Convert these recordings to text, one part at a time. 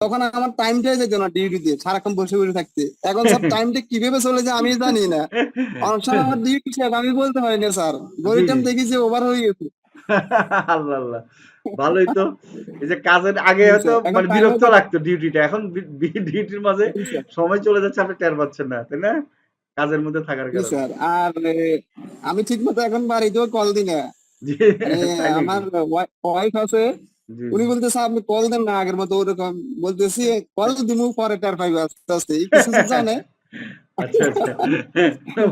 তখন আমার টাইমটাই যেত না ডিউটিতে, সারাক্ষণ বসে বসে থাকতে। এখন স্যার টাইমটা কিভাবে চলে যায় আমি জানি না। অনেক সময় আমার ডিউটি শেষ আমি বলতে পারি না স্যার, জি ঘড়িটা জি দেখি যে ওভার হয়ে গেছে। আল্লাহ আল্লাহ, ভালোই তো। এই যে কাজের আগে জি হয়তো স্যার, এখন মানে টাইমও বিরক্ত লাগতো ডিউটিটা, এখন ডিউটির মাঝে জি স্যার। সময় চলে যাচ্ছে আপনি টের পাচ্ছেন না, তাই না? কাজের মধ্যে থাকার জি কারণে। স্যার। আর আমি ঠিক মতো এখন বাড়িতেও কল দিই না। জি, মানে তাই নাকি? আমার ওয়াইফ আছে, জি উনি জি বলতেছে আপনি কল দেন না আগের মতো ওরকম। বলতেছি কল দিমু পরে টের পাইবে আস্তে আস্তে, এই কিছু কিছু জানে। আচ্ছা আচ্ছা,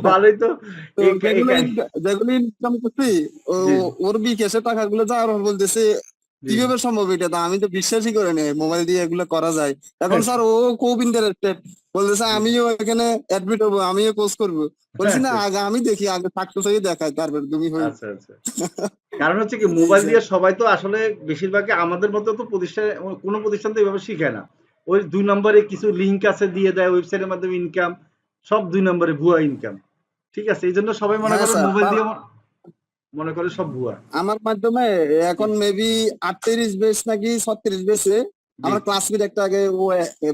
ভালোই তো। তো যেগুলো যেগুলো ইনকাম করছি জি ওর বিকাশে টাকাগুলো যাওয়ার পর বলতেছে জি কিভাবে সম্ভব এটা, তো আমি তো বিশ্বাসই করে নাই মোবাইল দিয়ে এগুলো করা যায়। এখন স্যার ও খুব ইন্টারেস্টেড, বলতেছে জি। আমিও এখানে অ্যাডমিট হবো, আমিও কোর্স করবো। বলছি না আচ্ছা আগে আমি দেখি, আগে সাকসেস হয়ে দেখায় তারপর তুমি হই। আচ্ছা আচ্ছা। কারণ হচ্ছে কি, জি মোবাইল স্যার। দিয়ে সবাই তো আসলে বেশিরভাগই আমাদের মতো তো প্রতিষ্ঠানে, কোনো প্রতিষ্ঠান তো এভাবে শিখায় না। ওই ২ নম্বরে কিছু লিঙ্ক আছে দিয়ে দেয়, ওয়েবসাইটের মাধ্যমে ইনকাম, সব ২ নম্বরে ভুয়া ইনকাম। ঠিক আছে? এইজন্য সবাই মনে হ্যাঁ করেন স্যার, মোবাইল দিয়ে মনে করে সব ভুয়া। আমার মাধ্যমে জি, এখন মেবি 38 বেস নাকি 36 বেসে জি, আমার জি। ক্লাসমেট একটা আগে ও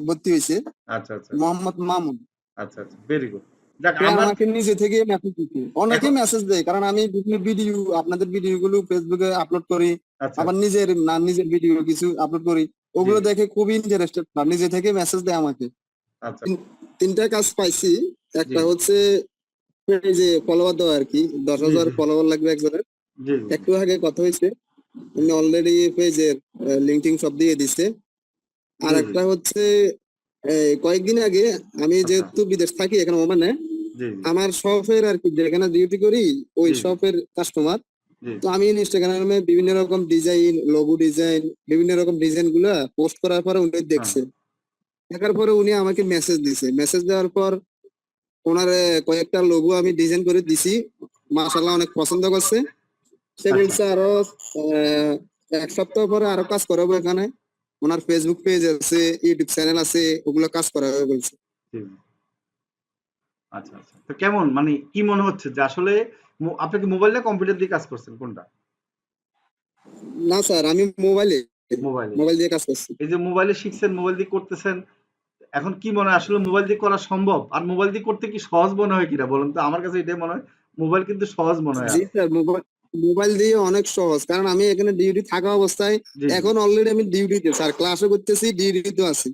ভর্তি হয়েছে, আচ্ছা, আচ্ছা, মোহাম্মদ মামুন। আচ্ছা, আচ্ছা। Very good. যাক সে আমার আমাকে নিজে থেকে মেসেজ দিচ্ছে, অনেকে এখন মেসেজ দেয়, কারণ আমি বিভিন্ন ভিডিও, আপনাদের ভিডিও গুলো ফেসবুকে আপলোড করি, আচ্ছা, আবার আচ্ছা। নিজের ভিডিও কিছু আপলোড করি, জি, ওগুলো জি। দেখে খুবই ইন্টারেস্টেড, নিজে থেকে মেসেজ দেয় আমাকে। আচ্ছা, তিনটা কাজ পাইছি। জি, একটা হচ্ছে এই যে ফলোয়ার দেওয়া আর কি, দশ জি, হাজার জি, ফলোয়ার লাগবে একজনের। জি, জি, একটু আগে কথা হয়েছে, জি, উনি অলরেডি পেজের লিঙ্কিং সব দিয়ে দিছে। আর জি, জি। একটা হচ্ছে কয়েকদিন আগে, আমি আচ্ছা। যেহেতু বিদেশ থাকি এখন ওমানে, জি, জি, আমার শপের আর কি যেখানে ডিউটি করি ওই জি, জি, শপের কাস্টমার। জি। তো আমি ইনস্টাগ্রামে বিভিন্ন রকম ডিজাইন, লোগো ডিজাইন, বিভিন্ন রকম ডিজাইন গুলা পোস্ট করার পরে উনি হ্যাঁ, দেখছে। দেখার পরে উনি আমাকে মেসেজ দিছে, মেসেজ দেওয়ার পর ওনার কয়েকটা লোগো আমি ডিজাইন করে দিছি, মাশাআল্লাহ অনেক পছন্দ করছে। সে আচ্ছা। বলছে আরো আহ, এক সপ্তাহ পরে আরো কাজ করাবো এখানে, ওনার ফেসবুক পেজ আছে, ইউটিউব চ্যানেল আছে, ওগুলো কাজ করাবে বলছে। জি, জি। আচ্ছা, আচ্ছা। তো কেমন মানে কি মনে হচ্ছে যে আসলে আপনি কি মোবাইল না কম্পিউটার দিয়ে কাজ করছেন কোনটা? না স্যার, আমি মোবাইলে, মোবাইলে। মোবাইল দিয়ে কাজ করছি। এই যে মোবাইলে শিখছেন, মোবাইল দিয়ে করতেছেন, এখন কি মনে হয় আসলে মোবাইল দিয়ে করা সম্ভব? আর মোবাইল দিয়ে করতে কি সহজ মনে হয় কিনা বলুন তো? আমার কাছে এটাই মনে হয়। মোবাইল কিন্তু সহজ মনে হয় জি আরো। স্যার, মোবাইল মোবাইল দিয়ে অনেক সহজ, কারণ আমি এখানে ডিউটি থাকা অবস্থায়, জি, জি। এখন অলরেডি আমি ডিউটিতে স্যার, ক্লাসও করতেছি, ডিউটিতে আছি।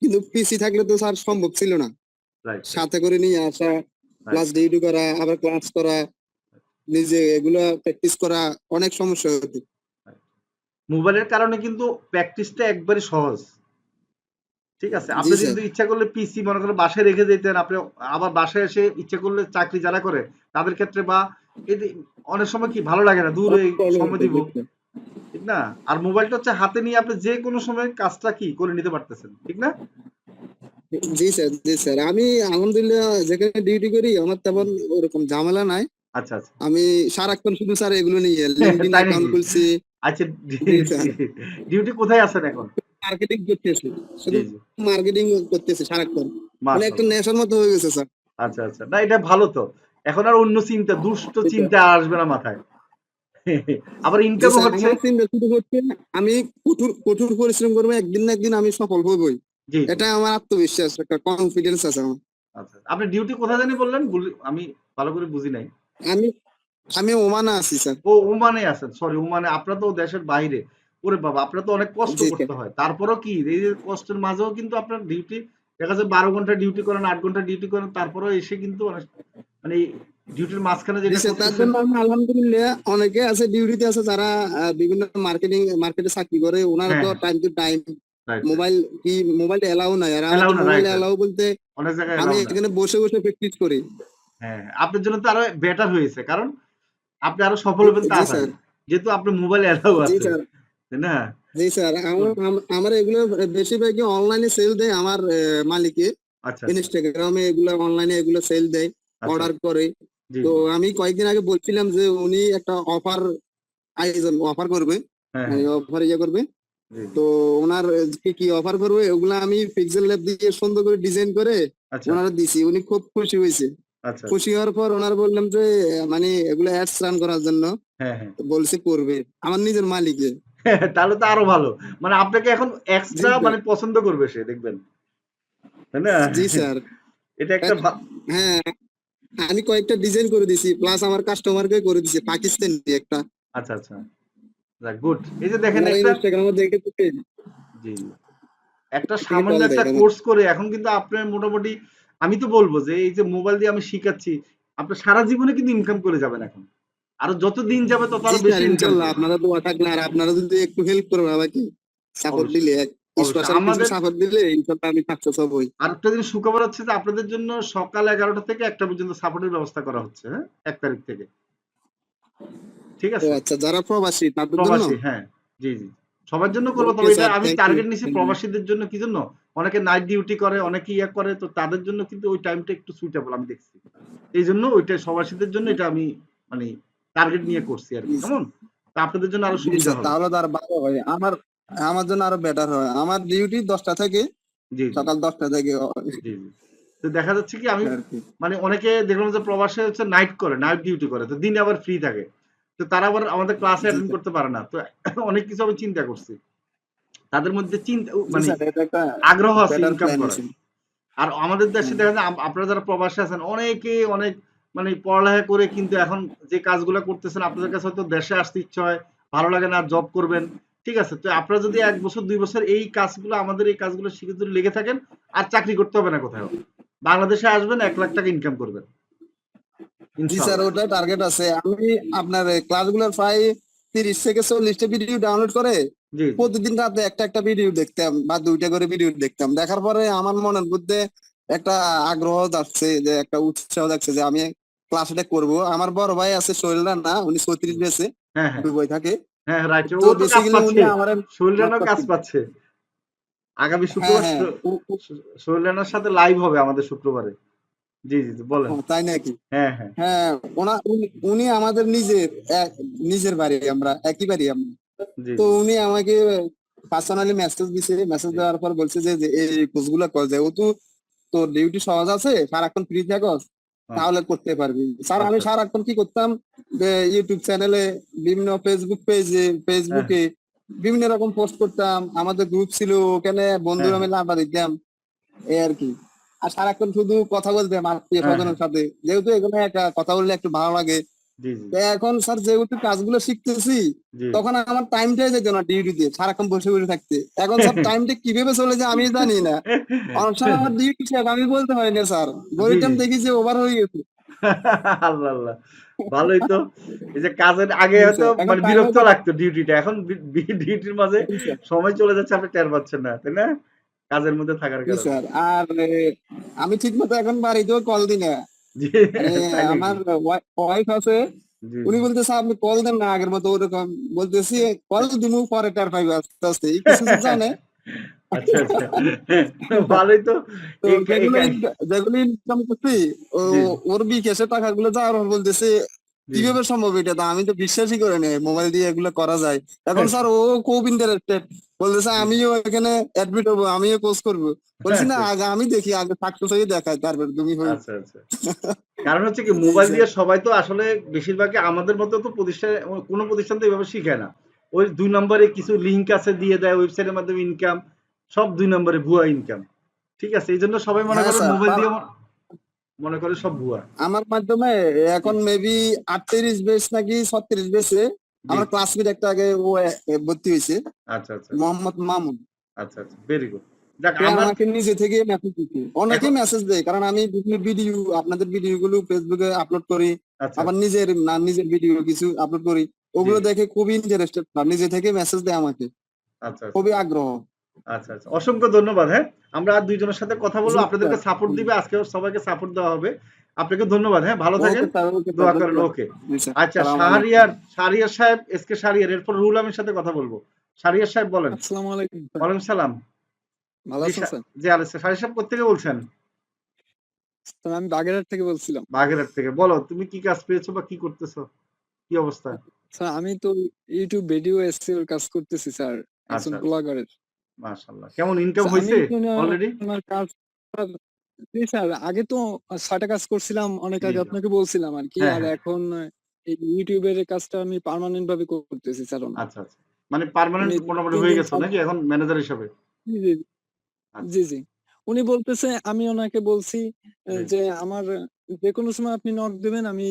কিন্তু পিসি থাকলে তো স্যার সম্ভব ছিল না, রাইট, রাইট, সাথে করে নিয়ে আসা, রাইট, প্লাস ডিউটি করা, আবার ক্লাস করা, নিজে এগুলা প্র্যাকটিস করা, অনেক সমস্যা হতো। রাইট। মোবাইলের কারণে কিন্তু প্র্যাকটিসটা একবারে সহজ। ঠিক আছে? জি আপনি স্যার। কিন্তু ইচ্ছা করলে পিসি মনে করেন বাসায় রেখে যেতেন। আপনি আবার বাসায় এসে ইচ্ছা করলে চাকরি যারা করে তাদের ক্ষেত্রে বা এই যে অনেক সময় কি ভালো লাগে না, দূর অনেক এই প্রবলেম সময় হতো দিব। বুঝতে। ঠিক না? আর মোবাইলটা হচ্ছে হাতে নিয়ে আপনি যে কোনো সময় কাজটা কি করে নিতে পারতেছেন। ঠিক না? জি স্যার, জি স্যার, আমি আলহামদুলিল্লাহ যেখানে ডিউটি করি আমার তেমন ওরকম ঝামেলা নাই। আচ্ছা, আচ্ছা। আমি সারাক্ষণ শুধু স্যার এগুলো নিয়ে লিঙ্কডইন তাই অ্যাকাউন্ট নাকি? খুলছি। আচ্ছা, জি স্যার, ডিউটি কোথায় আছেন এখন? মার্কেটিং করতেছি, জি, শুধু জি। মার্কেটিং করতেছি সারাক্ষণ। মানে একটা মাশাআল্লাহ। নেশার মতো হয়ে গেছে স্যার। আচ্ছা, আচ্ছা। না এটা ভালো তো। এখন আর অন্য চিন্তা, দুষ্ট জি স্যার। চিন্তা আর আসবে না মাথায়। আবার জি ইনকামও স্যার, হচ্ছে। আমার চিন্তা শুধু হচ্ছে আমি কঠোর কঠোর পরিশ্রম করবো, একদিন না একদিন আমি সফল হবই। জি, জি। এটা আমার আত্মবিশ্বাস, একটা কনফিডেন্স আছে আমার। আচ্ছা। আপনি ডিউটি কোথায় জানি বললেন? আমি ভালো করে বুঝি নাই। আমি আমি ওমানে আছি স্যার। ও ওমানে আছেন। সরি, ওমানে। আপনারা তো দেশের বাইরে। ওরে বাবা! আপনার তো অনেক কষ্ট জি স্যার। করতে হয়। তারপরেও কি এই যে কষ্টের মাঝেও কিন্তু আপনার ডিউটি দেখা যায় ১২ ঘন্টা ডিউটি করেন, ৮ ঘন্টা ডিউটি করেন। তারপরেও এসে কিন্তু অনেক মানে ডিউটির মাঝখানে জি যেটা স্যার, তার করতেছেন। জন্য আমি আলহামদুলিল্লাহ, অনেকে আছে ডিউটিতে আছে যারা বিভিন্ন মার্কেটে চাকরি করে, ওনারা হ্যাঁ, তো হ্যাঁ। Time to time right, right. Mobile mobile allow নাই, আর এলাও আমাদের না। Mobile right, right. এলাও বলতে অনেক জায়গায় আমি এলাও না। এখানে বসে বসে প্র্যাকটিস করি। হ্যাঁ, হ্যাঁ। আপনার জন্য তো আরো বেটার হয়েছে। কারণ আপনি আরো সফল জি হবেন জি স্যার। তাড়াতাড়ি। যেহেতু আপনার মোবাইল এলাও জি আছে। স্যার। তাই না? জি স্যার, তো আমার এগুলো বেশিরভাগই অনলাইনে সেল দেয় আমার মালিকে। আচ্ছা, আচ্ছা। ইনস্টাগ্রামে এগুলো, অনলাইনে এগুলো সেল দেয়, আচ্ছা, অর্ডার আচ্ছা। করে। জি, তো জি। আমি কয়েকদিন আগে বলছিলাম যে উনি একটা অফার করবে, হ্যাঁ, মানে হ্যাঁ। অফার করবে। জি, জি। তো ওনার কি কি অফার করবে ওগুলা আমি পিক্সেল ল্যাব দিয়ে সুন্দর করে ডিজাইন করে আচ্ছা, ওনারা দিছি, উনি খুব খুশি হয়েছে। আচ্ছা, আচ্ছা। খুশি হওয়ার পর ওনার বললাম যে মানে এগুলো অ্যাডস রান করার জন্য, হ্যাঁ, হ্যাঁ। তো বলছে করবে আমার নিজের মালিকে। তাহলে তো আরো ভালো, মানে আপনাকে এখন জি এক্সট্রা স্যার। মানে পছন্দ করবে সে, দেখবেন, তাই না? জি স্যার। এটা একটা হ্যাঁ, আমি কয়েকটা ডিজাইন করে দিছি, প্লাস আমার কাস্টমারকে করে দিছি পাকিস্তানি একটা। আচ্ছা আচ্ছা, যাক গুড। এই যে দেখেন ওনারা একটা, ইনস্টাগ্রামে দেখে তো জি জি, একটা থেকে সামান্য কল একটা দেয় আমার। কোর্স করে এখন কিন্তু আপনার মোটামুটি, আমি তো বলবো যে এই যে মোবাইল দিয়ে আমি শিখাচ্ছি, আপনার সারা জীবনে কিন্তু ইনকাম করে যাবেন এখন। আরো যত দিন যাবে তত জি আরো স্যার, বেশি ইনকাম ইনশাল্লাহ করবেন। আপনারা দোয়া থাকলে আর আপনারা যদি একটু হেল্প করবেন আমাকে, সাপোর্ট অবশ্যই দিলে, অবশ্যই স্পেশাল কিছু আমাদের সাপোর্ট দিলে ইনশাল্লাহ আমি সাকসেস হবই। আরেকটা জিনিস সুখবর হচ্ছে যে আপনাদের জন্য সকাল 11টা থেকে 1টা পর্যন্ত সাপোর্টের ব্যবস্থা করা হচ্ছে, হ্যাঁ, 1 তারিখ থেকে, ঠিক ও আছে? আচ্ছা, যারা প্রবাসী তাদের জন্য। প্রবাসী, হ্যাঁ, জি জি, সবার জন্য করবো, ওকে তবে এটা স্যার, আমি থ্যাংক ইউ। টার্গেট নিছি প্রবাসীদের জন্য। কি জন্য? অনেকে নাইট ডিউটি করে, অনেকে ইয়ে করে, তো তাদের জন্য কিন্তু ওই টাইমটা একটু সুইটেবল আমি দেখছি। এই জন্য ওইটা প্রবাসীদের জন্য এটা আমি মানে টার্গেট নিয়ে করছি আর কি, কেমন? তা আপনাদের জন্য আরো জি সুবিধা স্যার, হবে। তাহলে তো আর ভালো হয় আমার, আমার জন্য আরো বেটার হয়। আমার ডিউটি 10টা থেকে, জি জি সকাল 10টা থেকে জি জি। তো দেখা যাচ্ছে কি আমি আর কি। মানে অনেকে দেখলাম যে প্রবাসে হচ্ছে নাইট করে, নাইট ডিউটি করে, তো দিনে আবার ফ্রি থাকে, তো তারা আবার আমাদের ক্লাসে জি অ্যাটেন্ড স্যার। করতে পারে না, তো অনেক কিছু আমি চিন্তা করছি, তাদের মধ্যে চিন্তা জি মানে স্যার, এটা একটা আগ্রহ আছে বেটার ইনকাম প্ল্যান করার। আছে। আর আমাদের দেশে হ্যাঁ। দেখা যায় আপনারা যারা প্রবাসে আছেন অনেকে অনেক মানে পড়ালেখা করে কিন্তু এখন যে কাজগুলো করতেছেন আপনাদের কাছে হয়তো দেশে আসতে ইচ্ছা হয়, ভালো লাগে না, জব করবেন, ঠিক আছে, তো আপনারা যদি 1 বছর 2 বছর এই কাজগুলো, আমাদের এই কাজগুলো শিখে যদি লেগে থাকেন, আর চাকরি করতে হবে না কোথাও, বাংলাদেশে আসবেন 1 লাখ টাকা ইনকাম করবেন জি স্যার, ইনশাল্লাহ। ওটা টার্গেট আছে। আমি আপনার ক্লাসগুলোর প্রায় 30 থেকে 40টা ভিডিও ডাউনলোড করে জি জি প্রতিদিন রাতে একটা একটা ভিডিও দেখতাম, বা 2টা করে ভিডিও দেখতাম। দেখার পরে আমার মনের মধ্যে একটা আগ্রহ যাচ্ছে, যে একটা উৎসাহ যাচ্ছে যে আমি ক্লাসটা করব। আমার বড় ভাই আছে, সোহেল রানা, উনি 34 বেসে হ্যাঁ হ্যাঁ দুবাই থাকে। হ্যাঁ, রাইট, ও তো তো কাজ বেসিক্যালি উনি পাচ্ছে, আমার শৈলানও কাজ পাচ্ছে। আগামী হ্যাঁ শুক্রবার হ্যাঁ শৈলানার সাথে লাইভ হবে আমাদের শুক্রবারে। জি জি জি, বলেন। তাই নাকি? হ্যাঁ হ্যাঁ হ্যাঁ, উনি আমাদের নিজের বাড়ি, আমরা একই বাড়ি আমরা। জি তো জি উনি আমাকে পার্সোনালি মেসেজ দিছে, মেসেজ জি দেওয়ার পর বলছে যে যে এই কোর্সগুলো কর যায়, ও তো তোর ডিউটি সহজ আছে, সারাক্ষণ ফ্রি থাকস, হ্যাঁ, তাহলে করতে পারবি। স্যার, আমি আচ্ছা আচ্ছা, সারাক্ষণ কি করতাম, যে ইউটিউব চ্যানেলে, বিভিন্ন ফেসবুক পেজে, হ্যাঁ ফেসবুকে বিভিন্ন রকম পোস্ট করতাম। আমাদের গ্রুপ ছিল, ওখানে হ্যাঁ বন্ধুরা হ্যাঁ মিলে আড্ডা দিতাম, এই আর কি। আর সারাক্ষণ শুধু কথা বলতাম আত্মীয় হ্যাঁ হ্যাঁ, স্বজনের সাথে, যেহেতু এখানে একটা কথা বললে একটু ভালো লাগে। জি জি তো এখন স্যার যেহেতু কাজগুলো শিখতেছি, জি তখন আমার টাইমটাই যেত না ডিউটিতে সারাক্ষণ বসে বসে থাকতে। এখন স্যার টাইমটা কিভাবে চলে যায় আমি জানি না। অনেক সময় আমার ডিউটি শেষ, আমি বলতে পারি না স্যার, জি ঘড়ির জি টাইম দেখি যে ওভার হয়ে গেছে। আল্লাহ আল্লাহ, ভালোই তো। এই যে কাজের আগে জি হয়তো স্যার, এখন মানে টাইমে বিরক্ত লাগতো ডিউটিটা, এখন ডিউটির মাঝে সময় চলে যাচ্ছে আপনি টের পাচ্ছেন না, তাই না? কাজের মধ্যে থাকার জি কারণে। স্যার। আর আমি ঠিক মতো এখন বাড়িতেও কল দিই না। জি, মানে তাই আমার নাকি? ওয়াইফ আছে, জি উনি জি বলতেছে আপনি কল দেন না আগের মতো ওরকম। বলতেছি কল দিমু, পরে টের পাইবে আস্তে আস্তে, এই কিছু কিছু জানে। আচ্ছা আচ্ছা, ভালোই তো। তো এই যেগুলো যেগুলো ইনকাম করছি, ও জি ওর বিকাশে টাকাগুলো যাওয়ার পর বলতেছে জি কিভাবে সম্ভব এটা, তো আমি তো বিশ্বাসই করি না মোবাইল দিয়ে এগুলো করা যায়। এখন স্যার ও খুব ইন্টারেস্টেড, বলতেছে জি, আমিও এখানে অ্যাডমিট হবো, আমিও কোর্স করবো। বলছি না, আচ্ছা আগে আমি দেখি, আগে সাকসেস হয়ে দেখায়, তারপর তুমি হই। আচ্ছা আচ্ছা। কারণ হচ্ছে কি এই মোবাইল স্যার। দিয়ে সবাই তো আসলে বেশিরভাগই আমাদের মতো তো প্রতিষ্ঠান, কোনো প্রতিষ্ঠান তো এইভাবে শিখায় না। ওই 2 নম্বরে কিছু লিঙ্ক আছে দিয়ে দেয়, ওয়েবসাইটের মাধ্যমে ইনকাম, সব 2 নম্বরে ভুয়া ইনকাম, ঠিক আছে, এই জন্য সবাই মনে হ্যাঁ করে স্যার, মোবাইল দিয়ে মনে করে সব ভুয়া। আমার মাধ্যমে জি এখন মেবি 38 বেস নাকি 36 বেসে জি, আমার ক্লাসমেট একটা আগে ও ভর্তি হয়েছে, আচ্ছা আচ্ছা মোহাম্মদ মামুন। আচ্ছা আচ্ছা, ভেরি গুড। যাক সে আমার আমাকে নিজে থেকে মেসেজ দিচ্ছে, অনেকেই এখন মেসেজ দেয়, কারণ আমি বিভিন্ন ভিডিও, আপনাদের ভিডিও গুলো ফেসবুকে আপলোড করি, আচ্ছা আবার নিজের ভিডিও কিছু আপলোড করি। জি ওগুলো জি, দেখে খুবই ইন্টারেস্টেড, নিজে থেকে মেসেজ দেয় আমাকে, আচ্ছা আচ্ছা খুবই আগ্রহ। আচ্ছা আচ্ছা, অসংখ্য ধন্যবাদ। হ্যাঁ, আমরা আর দুইজনের সাথে কথা বলবো, জি স্যার। আপনাদেরকে সাপোর্ট দিবে, আজকে সবাইকে সাপোর্ট দেওয়া হবে। আপনাকে ধন্যবাদ, হ্যাঁ, ভালো থাকেন, ওকে স্যার, ওকে স্যার, দোয়া করেন, ধন্যবাদ। ওকে। জি স্যার, আচ্ছা, সালাম আলাইকুম। শাহরিয়ার সাহেব, এসকে শাহরিয়ার, এরপর রুহুল আমির সাথে কথা বলবো। শাহরিয়ার সাহেব বলেন। আসসালামু আলাইকুম স্যার। ওয়ালাইকুম সালাম। ভালো জি আছেন স্যার? জি, আলিস শাহরিয়ার সাহেব কোথেকে বলছেন? স্যার আমি বাগেরহাট থেকে বলছিলাম। বাগেরহাট থেকে। বলো তুমি কি কাজ পেয়েছো বা কি করতেছো, কি অবস্থা? স্যার আমি তো ইউটিউব ভিডিও এসইও এর কাজ করতেছি স্যার, আচ্ছা একজন আচ্ছা, ব্লগারের। মাশাআল্লাহ, কেমন ইনকাম স্যার আমি হয়েছে তো অলরেডি? আমার কাজ, জি স্যার আগে তো 6টা কাজ করছিলাম অনেক জি আগে, জি, আপনাকে বলছিলাম আর কি। হ্যাঁ আর হ্যাঁ, এখন এই ইউটিউবের কাজটা আমি পার্মানেন্ট ভাবে করতেছি স্যার অনেক। আচ্ছা আচ্ছা, মানে পার্মানেন্ট উনি মোটামুটি 3 হয়ে দিন গেছে নাকি এখন ম্যানেজার হিসাবে? জি, জি, আচ্ছা, জি, জি। উনি বলতেছে, আমি ওনাকে বলছি জি, যে আমার যেকোনো সময় আপনি নক দিবেন, আমি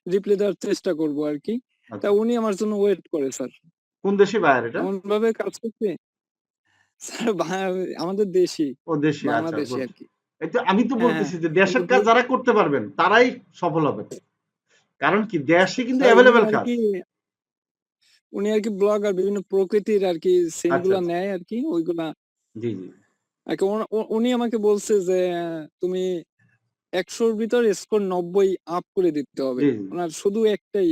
রিপ্লাই দেওয়ার চেষ্টা করব আরকি। তা আচ্ছা। উনি আমার জন্য ওয়েট করে স্যার। কোন দেশি বায়ার এটা? এমন ভাবে কাজ করছে স্যার, আমাদের দেশি, ও দেশি, আচ্ছা বাংলাদেশি গুড। আরকি। এই তো আমি তো হ্যাঁ, হ্যাঁ। বলতেছি যে কিন্তু দেশের কাজ যারা করতে পারবেন তারাই সফল হবেন। কারণ কি দেশে কিন্তু স্যার এভেইলেবল কাজ। উনি আরকি ব্লগার, বিভিন্ন প্রকৃতির আরকি সিন আচ্ছা, গুলা আচ্ছা। নেয় আরকি, ওইগুলা জি, জি, আরকি। উনি আমাকে বলছে যে তুমি ১০০ র ভিতর স্কোর ৯০ আপ করে দিতে হবে। জি, জি, উনার শুধু একটাই,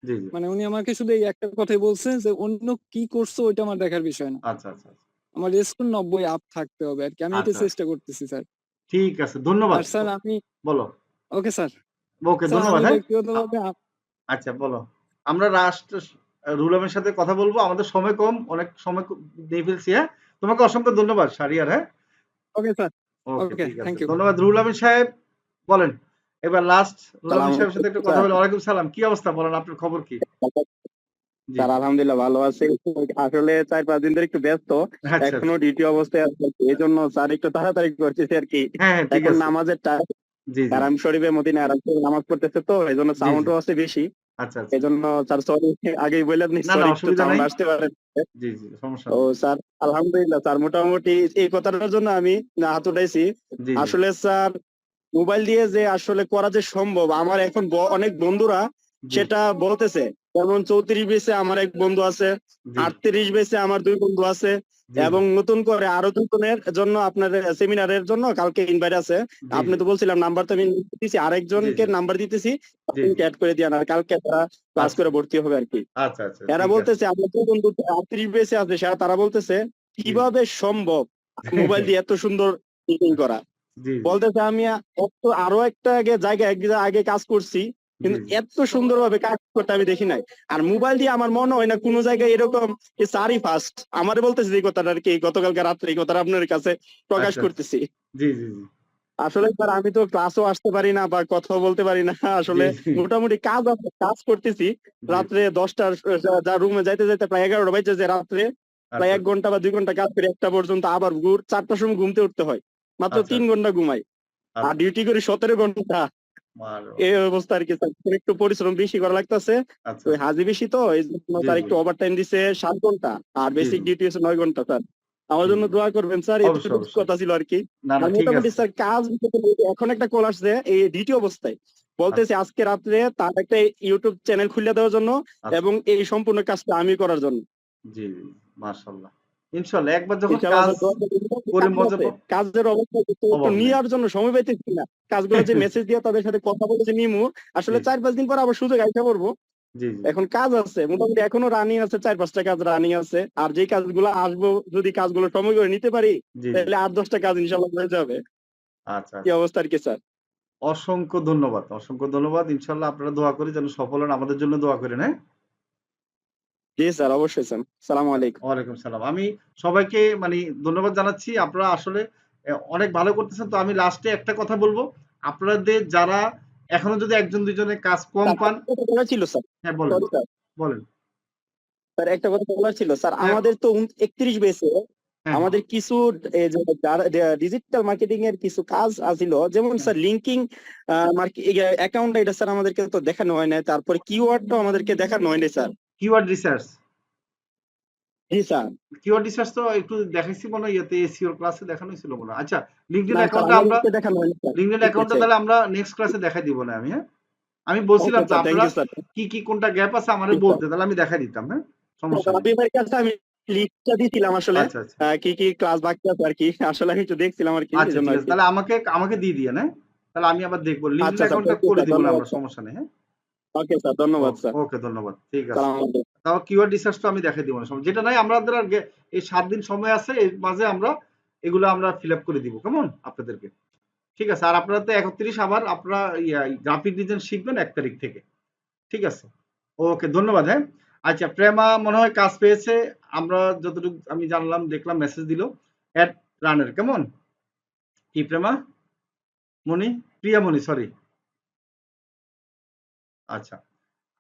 জি, জি। মানে উনি আমাকে শুধু এই একটা কথাই বলছে যে অন্য কি করছো ওইটা আমার দেখার বিষয় না। আচ্ছা, আচ্ছা, আচ্ছা। আমার স্কোর ৯০ আপ থাকতে হবে আরকি। আমি এটা আচ্ছা, চেষ্টা করতেছি স্যার। ঠিক আছে। ধন্যবাদ। আর স্যার আমি বলো। Okay sir. ওকে স্যার ধন্যবাদ, আমি হ্যাঁ? ব্যক্তিগতভাবে আচ্ছা বলো। আমরা রুলামের সাথে কথা বলবো। আমাদের সময় কম, অনেক সময় দিয়ে ফেলছি, হ্যাঁ? তোমাকে অসংখ্য ধন্যবাদ শাহরিয়ার, হ্যাঁ? Okay sir. ওকে ওকে, ঠিক আছে। Thank you. ধন্যবাদ রুহুল আমিন সাহেব। বলেন। এবার লাস্ট রুহুল সালাম আমিন সাহেবের আলাইকুম সাথে একটু কথা স্যার। বলি। ওয়ালাইকুম সালাম। কি অবস্থা বলেন আপনার খবর কি? জি, স্যার জি। আলহামদুলিল্লাহ ভালো আছি। আসলে ৪-৫ দিন ধরে একটু ব্যস্ত, আচ্ছা, এখনো আচ্ছা। ডিউটি অবস্থায় আছি। এই জন্য স্যার একটু তাড়াতাড়ি করতেছি আর কি। হ্যাঁ, হ্যাঁ ঠিক এখন আছে। নামাজের টাইম, জি, জি। হারাম শরীফে মদিনায় আরাম করে নামাজ পড়তেছে, তো এই জন্য জি, জি। সাউন্ডও আছে বেশি। আচ্ছা, আচ্ছা। এই জন্য স্যার সরি, আগেই বলে আপনি না, না সরি, একটু অসুবিধা নাই। সাউন্ড আসতে পারে। জি, জি সমস্যা তো নেই। স্যার আলহামদুলিল্লাহ স্যার, মোটামুটি এই কথাটার জন্য আমি হাত উঠাইছি। জি, জি। আসলে স্যার মোবাইল দিয়ে যে আসলে করা যে সম্ভব, আমার এখন অনেক বন্ধুরা জি, সেটা বলতেছে। যেমন 34 বেসে আমার এক বন্ধু আছে, জি, 38 বেসে আমার 2 বন্ধু আছে, জি, জি, এবং নতুন করে আরো দুজনের জন্য আপনার সেমিনারের জন্য কালকে ইনভাইট আছে। জি, আপনি জি, তো বলছিলাম নাম্বার তো আমি দিতেছি, জি, আরেকজনকে জি, নাম্বার দিতেছি, জি, আপনি জি। অ্যাড করে দিয়েন, আর কালকে তারা ক্লাস আচ্ছা, করে ভর্তি হবে আর কি। আচ্ছা, আচ্ছা এরা ঠিক আছে। বলতেছে, আমার 2 বন্ধু 38 বেসে আছে, তারা বলতেছে জি, কিভাবে সম্ভব মোবাইল দিয়ে এত সুন্দর মিটিং করা। জি, জি, বলতেছে আমি আরো একটা জায়গায় আগে কাজ করছি, জি, কিন্তু জি। এত সুন্দরভাবে কাজ করতে আমি দেখি নাই। আর মোবাইল দিয়ে আমার মনে হয় না কোনো জায়গায় এরকম, সারই ফার্স্ট আমারে বলতেছে এই কথাটা আর কি, গতকালকে রাত্রে এই কথাটা আপনার কাছে প্রকাশ আচ্ছা, আচ্ছা। করতেছি। জি, জি, জি, আসলে স্যার আমি তো ক্লাসও আসতে পারি না বা কথাও বলতে পারি না জি, আসলে। জি, মোটামুটি কাজ আছে, কাজ করতেছি। জি। রাত্রে 10টার যা রুমে যাইতে যাইতে প্রায় 11টা বাজে, যে রাত্রে প্রায় আচ্ছা, 1 ঘন্টা বা 2 ঘন্টা কাজ করি, 1টা পর্যন্ত, আবার 4টার সময় ঘুমতে উঠতে হয়। মাত্র আচ্ছা, 3 ঘন্টা ঘুমাই, আর আচ্ছা। ডিউটি করি 17 ঘন্টা। এই অবস্থা আর কি স্যার, একটু পরিশ্রম বেশি করা লাগতেছে। আচ্ছা, ওই আচ্ছা। হাজি বেশি, তো এই জন্য জি, স্যার জি, একটু ওভারটাইম দিছে 7 ঘন্টা, আর জি, বেসিক জি, ডিউটি হচ্ছে 9 ঘন্টা স্যার। আমার জি, জন্য জি। দোয়া করবেন স্যার, অবশ্যই, এতটুকু অবশ্যই। কথা ছিল আর কি। না, না আর ঠিক মোটামুটি আছে। স্যার কাজ, এখন একটা কল আসছে এই ডিউটি অবস্থায়, আচ্ছা, বলতেছে আজকে রাত্রে তার একটা ইউটিউব চ্যানেল খুলে দেওয়ার জন্য, আচ্ছা। এবং এই সম্পূর্ণ কাজটা আমি করার জন্য। জি, জি। মাশাআল্লাহ। ইনশাআল্লাহ একবার যখন ইনশাআল্লাহ কাজ স্যার দোয়া করবেন। করে কাজ মজা আছে, কাজের অবস্থা একটু অভাব নেই। নেওয়ার জন্য সময় পাইতেছি না। কাজগুলো যে মেসেজ দিয়ে তাদের সাথে কথা বলে যে নিমু, জি, আসলে 4-5 দিন পর আবার সুযোগ আইসা পড়বো। জি, জি, এখন কাজ আছে, মোটামুটি এখনো রানিং আছে, 4-5টা কাজ রানিং আছে। আর যে কাজগুলো আসবো, যদি কাজগুলো সময় করে নিতে পারি, জি, জি। তাহলে 8-10টা কাজ ইনশাআল্লাহ হয়ে যাবে। আচ্ছা, কি আচ্ছা। অবস্থা আর কি স্যার? অসংখ্য ধন্যবাদ, অসংখ্য ধন্যবাদ। ইনশাআল্লাহ আপনারা দোয়া করি যেন সফল হন। আমাদের জন্য দোয়া করেন, হ্যাঁ? জি স্যার, অবশ্যই স্যার। সালামু আলাইকুম। ওয়ালাইকুম সালাম। আমি সবাইকে মানে ধন্যবাদ জানাচ্ছি। আপনারা আসলে অনেক ভালো করতেছেন। তো আমি লাস্টে একটা কথা বলব। আপনাদের যারা এখনো যদি ১ জন ২ জনের কাজ কম স্যার পান একটা কথা বলার ছিল স্যার। হ্যাঁ, বলেন, সরি স্যার। বলেন। স্যার একটা কথা বলার ছিল স্যার, হ্যাঁ, আমাদের তো 31 বেসে হ্যাঁ, আমাদের কিছু এই যে ডিজিটাল মার্কেটিং এর কিছু কাজ আছিল, যেমন হ্যাঁ। স্যার লিঙ্কিং অ্যাকাউন্ট, এটা স্যার আমাদেরকে তো দেখানো হয় না, তারপরে কিওয়ার্ডটাও আমাদেরকে দেখানো হয় না স্যার। Keyword research. জি স্যার। কিওয়ার্ড রিসার্চ তো একটু দেখাইছি মনে হয় ইয়েতে এসইও ক্লাসে দেখানো হয়েছিল মনে হয়। আচ্ছা, লিঙ্কডইন না স্যার, অ্যাকাউন্টে আমরা আমাদেরকে দেখানো হয় না স্যার। লিঙ্কডইন ঠিক অ্যাকাউন্টটা আছে। তাহলে আমরা নেক্সট ক্লাসে দেখাই দিব না আমি, হ্যাঁ? আমি ওকে বলছিলাম তো স্যার, থ্যাংক আপনারা ইউ স্যার। কি, কি কোনটা গ্যাপ আছে আমারে বলতে তাহলে আমি দেখাই দিতাম, হ্যাঁ? সমস্যা নেই। রবি ভাইয়ের কাছে আমি লিস্টটা দিছিলাম আসলে, আচ্ছা, আচ্ছা। কি কি ক্লাস বাকি আছে আর কি, আসলে আমি একটু দেখছিলাম আর কি, এই আচ্ছা জন্য ঠিক আর আছে। কি। তাহলে আমাকে আমাকে দিয়ে দিয়েন, হ্যাঁ? তাহলে আমি আবার দেখব। লিঙ্কডইন আচ্ছা স্যার, অ্যাকাউন্টটা থ্যাংক ইউ করে স্যার, দিব না ধন্যবাদ আমরা, স্যার। সমস্যা নেই, হ্যাঁ? ওকে স্যার, ধন্যবাদ স্যার। ওকে ধন্যবাদ। ঠিক আছে। সালাম আলাইকুম। তাও কিওয়ার্ড রিসার্চ তো আমি দেখাই দিব না। যেটা নাই আমাদের আর এই ৭ দিন সময় আছে। এর মাঝে আমরা এগুলো আমরা ফিল আপ করে দিব। কেমন? আপনাদেরকে। ঠিক আছে। আর আপনারা তো ৩১ আবার আপনারা গ্রাফিক ডিজাইন শিখবেন ১ তারিখ থেকে। ঠিক আছে। ওকে ধন্যবাদ, হ্যাঁ? আচ্ছা প্রেমা মনে হয় কাজ পেয়েছে। আমরা যতটুকু আমি জানলাম, দেখলাম মেসেজ দিল। এট রানের কেমন? কি প্রেমা? মনি? প্রিয়ামণি সরি। আচ্ছা।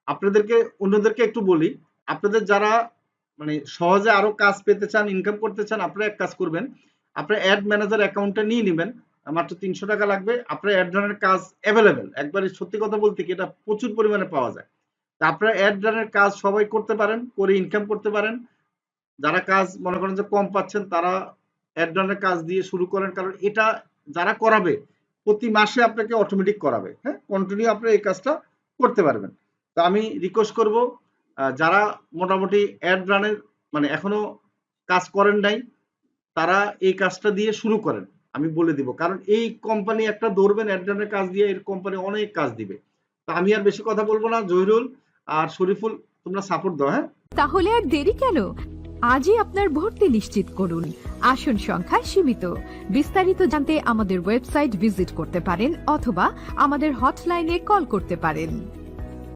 আপনাদেরকে অন্যদেরকে একটু বলি। আপনাদের যারা মানে সহজে আরো কাজ পেতে চান, ইনকাম করতে চান, আপনারা এক কাজ করবেন, আপনার অ্যাড ম্যানেজার অ্যাকাউন্টটা নিয়ে নেবেন, মাত্র 300 টাকা লাগবে। আপনার অ্যাড রানের কাজ অ্যাভেলেবেল, একবারে সত্যি কথা বলতে কি এটা প্রচুর পরিমাণে পাওয়া যায়। তা আপনারা অ্যাড রানের কাজ সবাই করতে পারেন, করে ইনকাম করতে পারেন। যারা কাজ মনে করেন যে কম পাচ্ছেন তারা অ্যাড রানের কাজ দিয়ে শুরু করেন, কারণ এটা যারা করাবে প্রতি মাসে আপনাকে অটোমেটিক করাবে, হ্যাঁ, কন্টিনিউ আপনি এই কাজটা করতে পারবেন। তো আমি রিকোয়েস্ট করব যারা মোটামুটি অ্যাড রানের মানে এখনো কাজ করেন নাই তারা এই কাজটা দিয়ে শুরু করেন, আমি বলে দিব, কারণ এই কোম্পানি একটা ধরবেন অ্যাড রানের কাজ দিয়ে, এর কোম্পানি অনেক কাজ দিবে। তো আমি আর বেশি কথা বলবো না, জহিরুল আর শরীফুল তোমরা সাপোর্ট দাও। হ্যাঁ, তাহলে আর দেরি কেন, আজই আপনার ভর্তি নিশ্চিত করুন। আসন সংখ্যা সীমিত। বিস্তারিত জানতে আমাদের ওয়েবসাইট ভিজিট করতে পারেন অথবা আমাদের হটলাইনে কল করতে পারেন।